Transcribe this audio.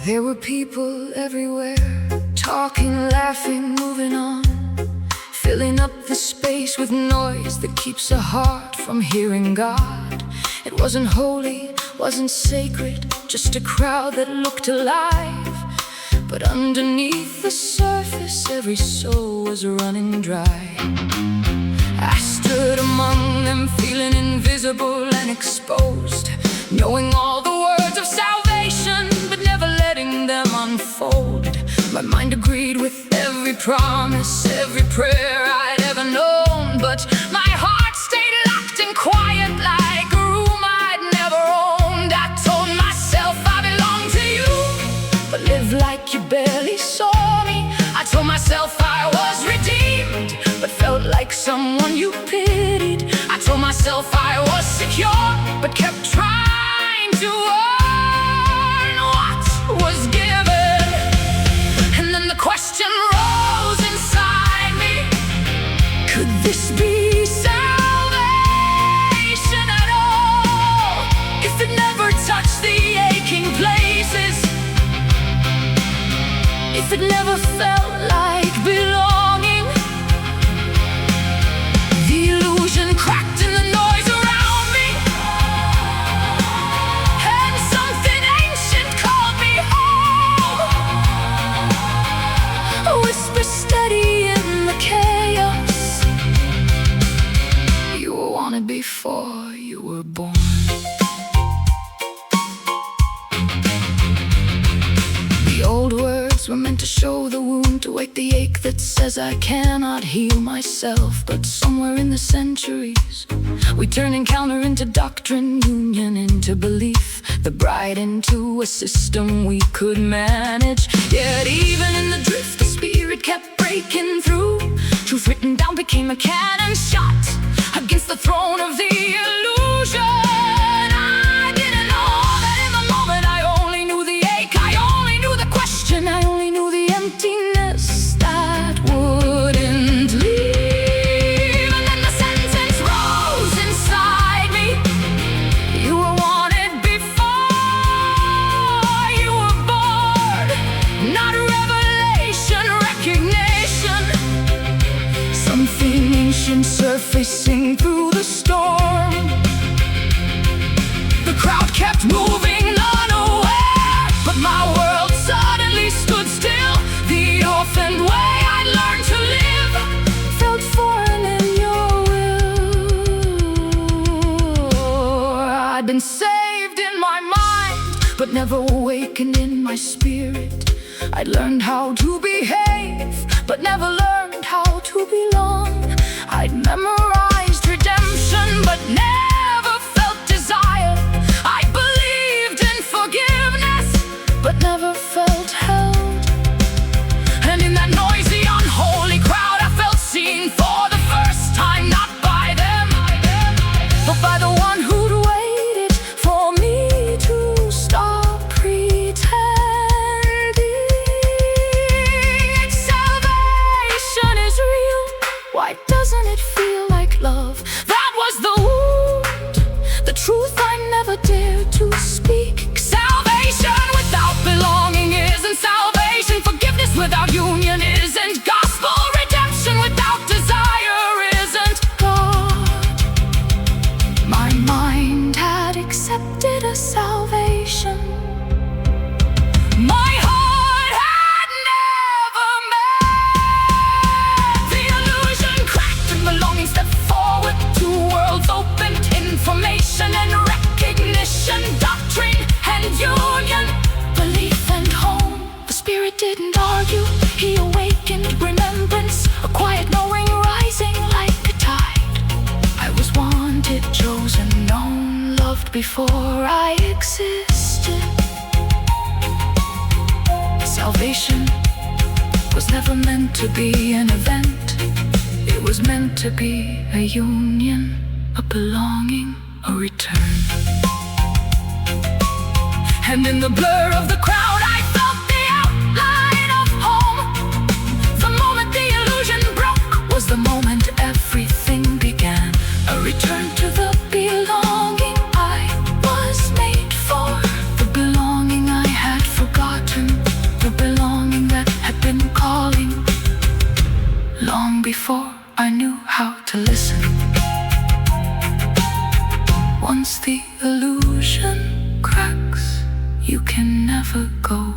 There were people everywhere, talking, laughing, moving on, filling up the space with noise that keeps a heart from hearing God. It wasn't holy, wasn't sacred, just a crowd that looked alive. But underneath the surface, every soul was running dry. I stood among them, feeling invisible and exposed, knowing all the words of salvation, but never letting them unfold. My mind agreed with every promise, every prayer I'd ever known, but my heart stayed locked and quiet like a room I'd never owned. I told myself I belong to you, but live like you barely saw me. I told myself I was redeemed, but felt like someone you pitied. I told myself I was secure, but kept trying to earn what was given. And then the question rose inside me, could this be salvation at all? If it never touched the aching places, if it never felt like belonging. The illusion cracked in the noise around me, and something ancient called me home. A whisper steady in the chaos, you were wanted before you were born. The old words were meant to show the wound, to wake the ache that says I cannot heal myself. But somewhere in the centuries, we turn encounter into doctrine, union into belief, the bride into a system we could manage. Yet even in the drift, the spirit kept breaking through. Truth written down became a cannon shot against the throne of the illusion. I didn't know that in the moment. I only knew the ache, I only knew the question, I only knew the emptiness that wouldn't leave. And then the sentence rose inside me, you were wanted before you were born. Not revelation, recognition, something ancient surfacing through the storm. The crowd kept moving, unaware, but my world suddenly stood still. The orphaned way I learned to live felt foreign in your will. I'd been saved in my mind, but never awakened in my spirit. I'd learned how to behave, but never learned how to belong. I'd memorized redemption, but never felt desire. I believed in forgiveness, but never felt held. And in that noisy, unholy crowd, I felt seen for the first time, not by them, but by the one who'd waited for me to stop pretending. Salvation is real, why doesn't it feel like love? That was the wound, the truth I never dared to speak. Salvation without belonging isn't salvation. Forgiveness without union isn't gospel. Redemption without desire isn't God. My mind had accepted a salvation my heart had never met. The illusion cracked and the longing stepped forward. Two worlds opened, information and recognition, doctrine and union, belief and home. The spirit didn't argue, he awakened remembrance, a quiet knowing rising like a tide. I was wanted, chosen, known, loved before I existed. Salvation was never meant to be an event. It was meant to be a union, a belonging, a return. And in the blur of the crowd, I felt the outline of home. The moment the illusion broke was the moment everything began. A return to the belonging I was made for, the belonging I had forgotten. to listen. Once the illusion cracks, you can never go